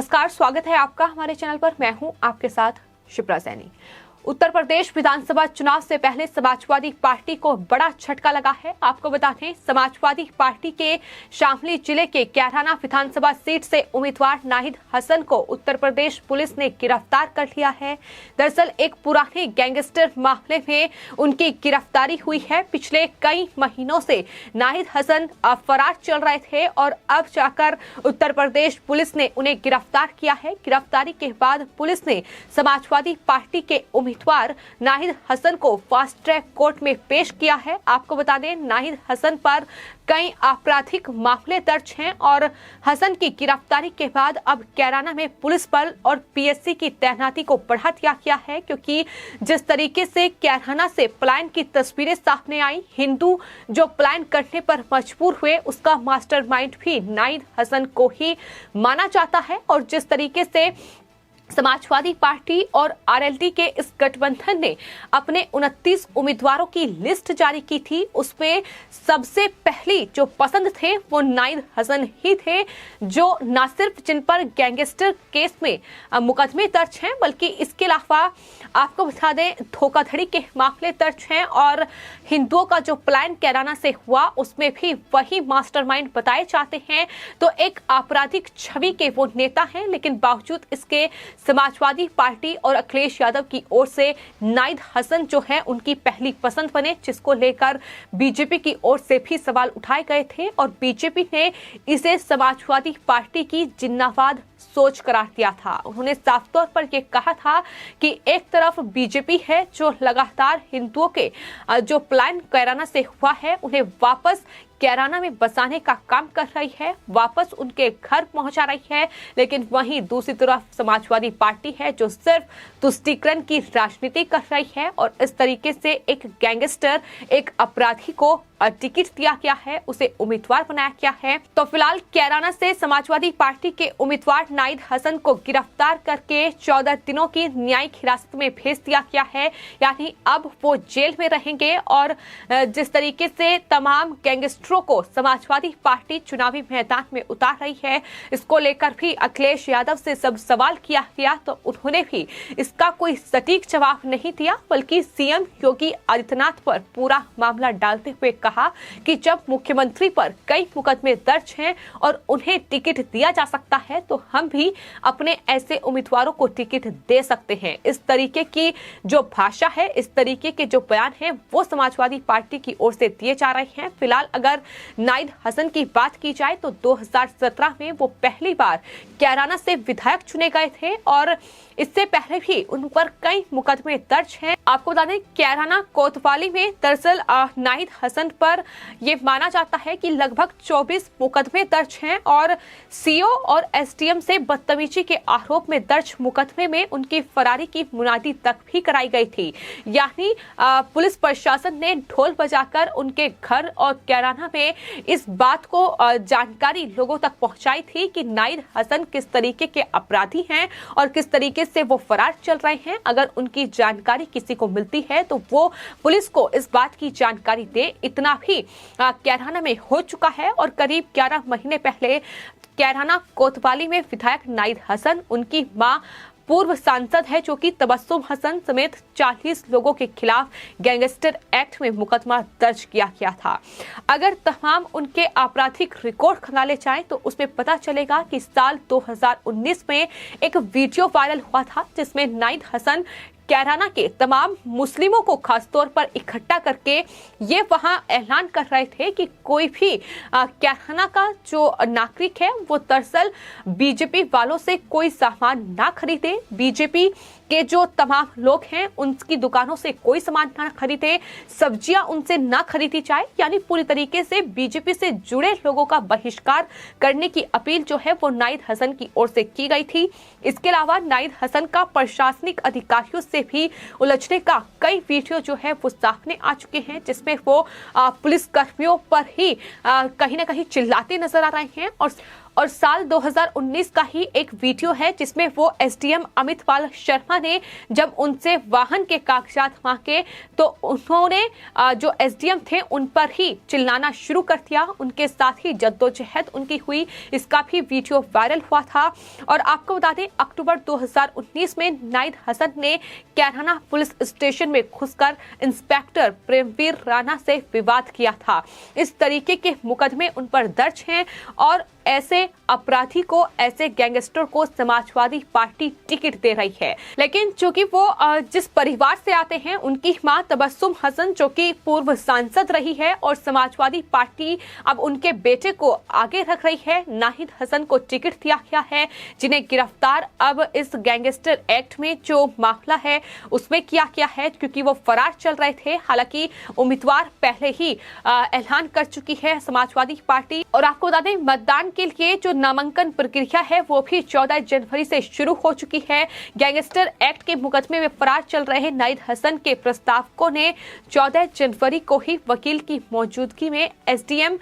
नमस्कार, स्वागत है आपका हमारे चैनल पर। मैं हूं आपके साथ शिप्रा सैनी। उत्तर प्रदेश विधानसभा चुनाव से पहले समाजवादी पार्टी को बड़ा झटका लगा है। आपको बता दें, समाजवादी पार्टी के शामली जिले के कैराना विधानसभा सीट से उम्मीदवार नाहिद हसन को उत्तर प्रदेश पुलिस ने गिरफ्तार कर लिया है। दरअसल एक पुराने गैंगस्टर मामले में उनकी गिरफ्तारी हुई है। पिछले कई महीनों से नाहिद हसन फरार चल रहे थे और अब जाकर उत्तर प्रदेश पुलिस ने उन्हें गिरफ्तार किया है। गिरफ्तारी के बाद पुलिस ने समाजवादी पार्टी के उम्मीदवार नाहिद हसन को फास्ट ट्रैक कोर्ट में पेश किया है। आपको बता दें, नाहिद हसन पर कई आपराधिक मामले दर्ज हैं और हसन की गिरफ्तारी के बाद अब कैराना में पुलिस बल और पीएससी की तैनाती को बढ़ा दिया गया है, क्योंकि जिस तरीके से कैराना से पलायन की तस्वीरें सामने आई, हिंदू जो पलायन करने पर मजबूर हुए उसका मास्टरमाइंड भी नाहिद हसन को ही माना जाता है। और जिस तरीके से समाजवादी पार्टी और आरएलडी के इस गठबंधन ने अपने 29 उम्मीदवारों की लिस्ट जारी की थी, उसमें सबसे पहली जो पसंद थे वो नाहिद हसन ही थे, जो न सिर्फ जिन पर गैंगस्टर केस में मुकदमे दर्ज हैं, बल्कि इसके अलावा आपको बता दें धोखाधड़ी के मामले दर्ज हैं और हिंदुओं का जो प्लान कैराना से हुआ उसमें भी वही मास्टरमाइंड बताए जाते हैं। तो एक आपराधिक छवि के वो नेता हैं, लेकिन बावजूद इसके समाजवादी पार्टी और अखिलेश यादव की ओर से नाहिद हसन जो है उनकी पहली पसंद बने, जिसको लेकर बीजेपी की ओर से भी सवाल उठाए गए थे और बीजेपी ने इसे समाजवादी पार्टी की जिन्नावाद सोच करार दिया था। उन्होंने साफ तौर पर यह कहा था कि एक तरफ बीजेपी है जो लगातार हिंदुओं के जो प्लान कैराना से हुआ है उन्हें वापस कैराना में बसाने का काम कर रही है, वापस उनके घर पहुंचा रही है, लेकिन वहीं दूसरी तरफ समाजवादी पार्टी है जो सिर्फ तुष्टीकरण की राजनीति कर रही है और इस तरीके से एक गैंगस्टर, एक अपराधी को टिकट दिया गया है, उसे उम्मीदवार बनाया गया है। तो फिलहाल कैराना से समाजवादी पार्टी के उम्मीदवार नाहिद हसन को गिरफ्तार करके 14 दिनों की न्यायिक हिरासत में भेज दिया गया है, यानी अब वो जेल में रहेंगे। और जिस तरीके से तमाम गैंगस्टरों को समाजवादी पार्टी चुनावी मैदान में उतार रही है, इसको लेकर भी अखिलेश यादव से सब सवाल किया गया तो उन्होंने भी इसका कोई सटीक जवाब नहीं दिया, बल्कि सीएम योगी आदित्यनाथ पर पूरा मामला डालते हुए कहा कि जब मुख्यमंत्री पर कई मुकदमे दर्ज हैं और उन्हें टिकट दिया जा सकता है तो हम भी अपने ऐसे उम्मीदवारों को टिकट दे सकते हैं। इस तरीके की जो भाषा है, इस तरीके के जो बयान है वो समाजवादी पार्टी की ओर से दिए जा रहे हैं। फिलहाल अगर नाहिद हसन की बात की जाए तो 2017 में वो पहली बार कैराना से विधायक चुने गए थे और इससे पहले भी उन पर कई मुकदमे दर्ज हैं। आपको बता दें, कैराना कोतवाली में दरअसल नाहिद हसन पर यह माना जाता है कि लगभग 24 मुकदमे दर्ज हैं और सीओ और एसडीएम से बदतमीजी के आरोप में दर्ज मुकदमे में उनकी फरारी की मुनादी तक भी कराई गई थी। यानी पुलिस प्रशासन ने ढोल बजाकर उनके घर और कैराना में इस बात को जानकारी लोगों तक पहुंचाई थी कि नाहिद हसन किस तरीके के अपराधी हैं और किस तरीके से वो फरार चल रहे हैं। अगर उनकी जानकारी किसी को मिलती है तो वो पुलिस को इस बात की जानकारी दे। इतना भी कैराना में हो चुका है और करीब 11 महीने पहले कैराना कोतवाली में विधायक नाहिद हसन, उनकी मां पूर्व सांसद है जो कि तबस्सुम हसन समेत 40 लोगों के खिलाफ गैंगस्टर एक्ट में मुकदमा दर्ज किया गया था। अगर तमाम उनके आपराधिक रिकॉर्ड खंगाले जाएं तो उसमें पता चलेगा कि साल 2019 में एक वीडियो वायरल हुआ था जिसमें नाहिद हसन कैराना के तमाम मुस्लिमों को खासतौर पर इकट्ठा करके ये वहां ऐलान कर रहे थे कि कोई भी कैराना का जो नागरिक है वो दरअसल बीजेपी वालों से कोई सामान ना खरीदे, बीजेपी के जो तमाम लोग हैं उनकी दुकानों से कोई सामान ना खरीदे, सब्जियां उनसे ना खरीदी जाए। यानी पूरी तरीके से बीजेपी से जुड़े लोगों का बहिष्कार करने की अपील जो है वो नाहिद हसन की ओर से की गई थी। इसके अलावा नाहिद हसन का प्रशासनिक अधिकारियों से भी उलझने का कई वीडियो जो है वो सामने आ चुके हैं, जिसमें वो पुलिस कर्मियों पर ही कहीं ना कहीं चिल्लाते नजर आ रहे हैं और साल 2019 का ही एक वीडियो है जिसमें वो एसडीएम अमित पाल शर्मा ने जब उनसे वाहन के कागजात मांगे तो उन्होंने जो एसडीएम थे उन पर ही चिल्लाना शुरू कर दिया। उनके साथ ही जद्दोजहद उनकी हुई, इसका भी वीडियो वायरल हुआ था। और आपको बता दें अक्टूबर 2019 में नाहिद हसन ने कैराना पुलिस स्टेशन में घुसकर इंस्पेक्टर प्रेमवीर राणा से विवाद किया था। इस तरीके के मुकदमे उन पर दर्ज हैं और ऐसे अपराधी को, ऐसे गैंगस्टर को समाजवादी पार्टी टिकट दे रही है। लेकिन चूंकि वो जिस परिवार से आते हैं, उनकी मां तबस्सुम हसन जो कि पूर्व सांसद रही है और समाजवादी पार्टी अब उनके बेटे को आगे रख रही है, नाहिद हसन को टिकट दिया गया है, जिन्हें गिरफ्तार अब इस गैंगस्टर एक्ट में जो मामला है उसमें किया गया है, क्योंकि वो फरार चल रहे थे। हालांकि उम्मीदवार पहले ही ऐलान कर चुकी है समाजवादी पार्टी। और आपको बता दें मतदान के लिए जो नामांकन प्रक्रिया है वो भी 14 जनवरी से शुरू हो चुकी है। गैंगस्टर एक्ट के मुकदमे में फरार चल रहे नाहिद हसन के प्रस्तावकों ने 14 जनवरी को ही वकील की मौजूदगी में एसडीएम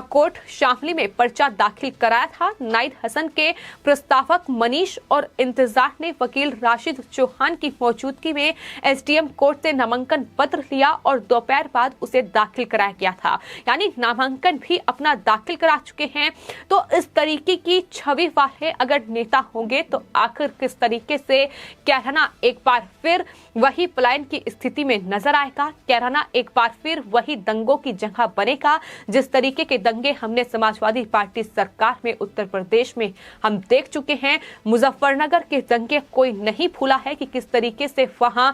कोर्ट शामली में पर्चा दाखिल कराया था। नाहिद हसन के प्रस्तावक मनीष और इंतजार ने वकील राशिद चौहान की मौजूदगी में एसडीएम कोर्ट से नामांकन पत्र लिया और दोपहर बाद उसे दाखिल कराया गया था। यानी नामांकन भी अपना दाखिल करा चुके हैं। तो इस तरीके की छवि वाले अगर नेता होंगे तो आखिर किस तरीके से कैराना एक बार फिर वही पलायन की स्थिति में नजर आएगा। कैराना एक बार फिर वही दंगों की जगह बनेगा। जिस तरीके के दंगे हमने समाजवादी पार्टी सरकार में उत्तर प्रदेश में हम देख चुके हैं, मुजफ्फरनगर के दंगे कोई नहीं भूला है कि किस तरीके से वहां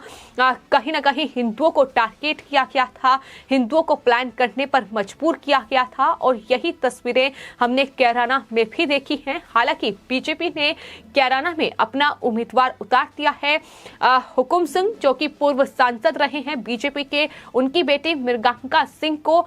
कहीं ना कहीं हिंदुओं को टारगेट किया गया था, हिंदुओं को प्लान करने पर मजबूर किया गया था। और यही तस्वीरें हमने कैराना में भी देखी हैं। हालांकि बीजेपी ने कैराना में अपना उम्मीदवार उतार दिया है। हुकुम सिंह जो कि पूर्व सांसद रहे हैं बीजेपी के, उनकी बेटी मृगांका सिंह को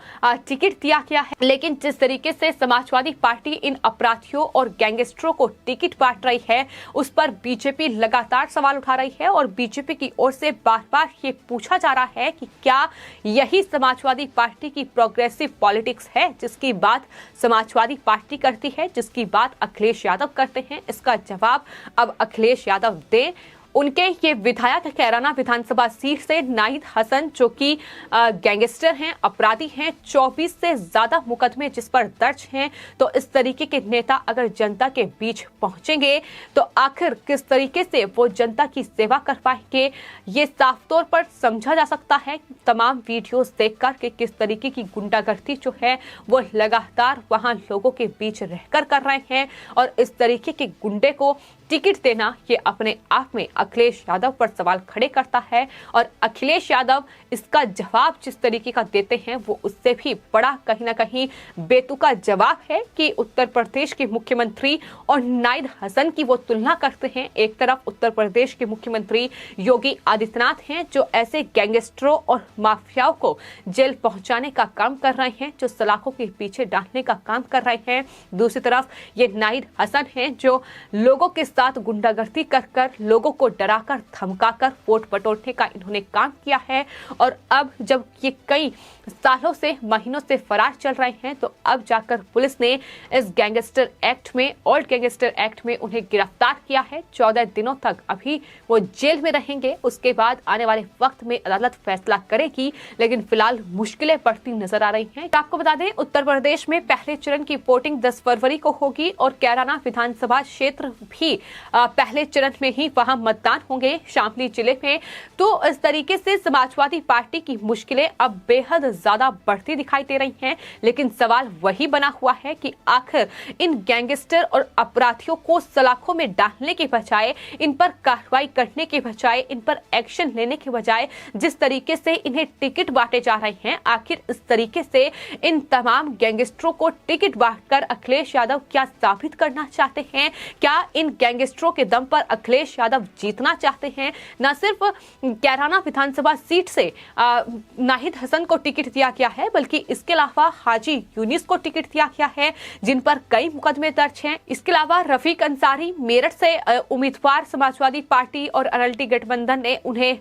टिकट दिया गया है। लेकिन जिस तरीके से समाजवादी पार्टी इन अपराधियों और गैंगस्टरों को टिकट बांट रही है उस पर बीजेपी लगातार सवाल उठा रही है। और बीजेपी की ओर से बार बार ये पूछा जा रहा है कि क्या यही समाजवादी पार्टी की प्रोग्रेसिव पॉलिटिक्स है जिसकी बात समाजवादी पार्टी करती है, जिसकी बात अखिलेश यादव करते हैं। इसका जवाब अब अखिलेश यादव दें। उनके ये विधायक कैराना विधानसभा सीट से नाहिद हसन जो कि गैंगस्टर हैं, अपराधी हैं, 24 से ज्यादा मुकदमे जिस पर दर्ज हैं। तो इस तरीके के नेता अगर जनता के बीच पहुंचेंगे तो आखिर किस तरीके से वो जनता की सेवा कर पाएंगे, ये साफ तौर पर समझा जा सकता है तमाम वीडियोस देखकर कि किस तरीके की गुंडागर्दी जो है वो लगातार वहां लोगों के बीच रहकर कर रहे हैं। और इस तरीके के गुंडे को टिकट देना ये अपने आप में अखिलेश यादव पर सवाल खड़े करता है। और अखिलेश यादव इसका जवाब जिस तरीके का देते हैं वो उससे भी बड़ा कहीं ना कहीं बेतुका जवाब है कि उत्तर प्रदेश के मुख्यमंत्री और नाहिद हसन की वो तुलना करते हैं। एक तरफ उत्तर प्रदेश के मुख्यमंत्री योगी आदित्यनाथ हैं जो ऐसे गैंगस्टरों और माफियाओं को जेल पहुंचाने का काम कर रहे हैं, जो सलाखों के पीछे डालने का काम कर रहे हैं। दूसरी तरफ ये नाहिद हसन हैं जो लोगों के साथ गुंडागर्दी कर लोगों को डराकर धमकाकर वोट बटोरने का इन्होंने काम किया है। और अब जब ये कई सालों से, महीनों से फरार चल रहे हैं तो अब जाकर पुलिस ने इस गैंगस्टर एक्ट में, ओल्ड गैंगस्टर एक्ट में उन्हें गिरफ्तार किया है। 14 दिनों तक अभी वो जेल में रहेंगे। उसके बाद आने वाले वक्त में अदालत फैसला करेगी, लेकिन फिलहाल मुश्किलें बढ़ती नजर आ रही हैं। आपको बता दें उत्तर प्रदेश में पहले चरण की वोटिंग 10 फरवरी को होगी और कैराना विधानसभा क्षेत्र भी पहले चरण में ही वहां मतदान होंगे, शामली जिले में। तो इस तरीके से समाजवादी पार्टी की मुश्किलें अब बेहद ज्यादा बढ़ती दिखाई दे रही हैं। लेकिन सवाल वही बना हुआ है कि आखिर इन गैंगस्टर और अपराधियों को सलाखों में डालने के बजाय, इन पर कार्रवाई करने के बजाय, इन पर एक्शन लेने के बजाय जिस तरीके से इन्हें टिकट बांटे जा रहे हैं, आखिर इस तरीके से इन तमाम गैंगस्टरों को टिकट बांटकर अखिलेश यादव क्या साबित करना चाहते हैं? क्या इन गैंगस्टरों के दम पर अखिलेश यादव जीत जीतना चाहते हैं। न सिर्फ कैराना विधानसभा सीट से नाहिद हसन को टिकट दिया गया है, बल्कि इसके अलावा हाजी यूनिस को टिकट दिया गया है, जिन पर कई मुकदमे दर्ज हैं। इसके अलावा रफीक अंसारी मेरठ से उम्मीदवार समाजवादी पार्टी और अनल्टी गठबंधन ने उन्हें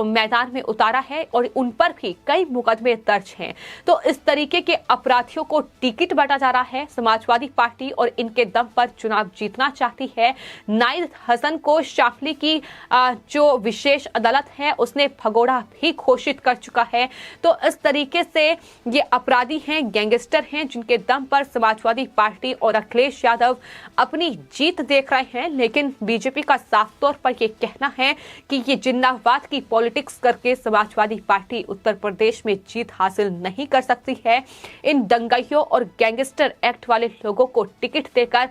मैदान में उतारा है और उन पर भी कई मुकदमे दर्ज हैं। तो इस तरीके के अपराधियों को टिकट बांटा जा रहा है। समाजवादी पार्टी और इनके दम पर चुनाव जीतना चाहती है। नाहिद हसन को शामली की जो विशेष अदालत है उसने भगोड़ा भी घोषित कर चुका है। तो इस तरीके से ये अपराधी हैं, गैंगस्टर हैं, जिनके दम पर समाजवादी पार्टी और अखिलेश यादव अपनी जीत देख रहे हैं। लेकिन बीजेपी का साफ तौर पर यह कहना है कि ये जिन्नावाद की पॉलिटिक्स करके समाजवादी पार्टी उत्तर प्रदेश में जीत हासिल नहीं कर सकती है। इन दंगाइयों और गैंगस्टर एक्ट वाले लोगों को टिकट देकर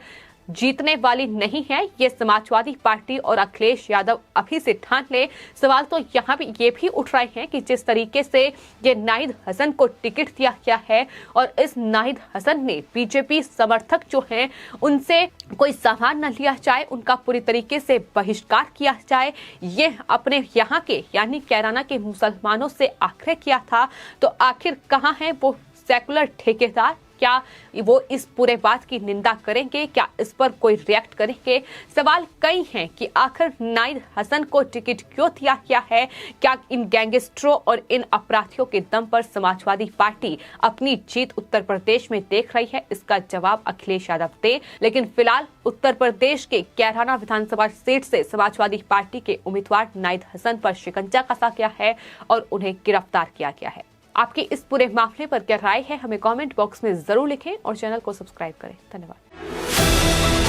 जीतने वाली नहीं है। ये समाजवादी पार्टी और अखिलेश यादव अभी से ठान ले। सवाल तो यहाँ भी ये भी उठ रहे हैं कि जिस तरीके से ये नाहिद हसन को टिकट दिया गया है और इस नाहिद हसन ने बीजेपी समर्थक जो हैं उनसे कोई सामान न लिया जाए, उनका पूरी तरीके से बहिष्कार किया जाए, ये अपने यहाँ के यानी कैराना के मुसलमानों से आग्रह किया था। तो आखिर कहाँ है वो सेकुलर ठेकेदार? क्या वो इस पूरे बात की निंदा करेंगे? क्या इस पर कोई रिएक्ट करेंगे? सवाल कई हैं कि आखिर नाहिद हसन को टिकट क्यों दिया गया है? क्या इन गैंगस्टरों और इन अपराधियों के दम पर समाजवादी पार्टी अपनी जीत उत्तर प्रदेश में देख रही है? इसका जवाब अखिलेश यादव दे। लेकिन फिलहाल उत्तर प्रदेश के कैराना विधानसभा सीट से समाजवादी पार्टी के उम्मीदवार नाहिद हसन पर शिकंजा कसा गया है और उन्हें गिरफ्तार किया गया है। आपकी इस पूरे मामले पर क्या राय है, हमें कमेंट बॉक्स में जरूर लिखें और चैनल को सब्सक्राइब करें। धन्यवाद।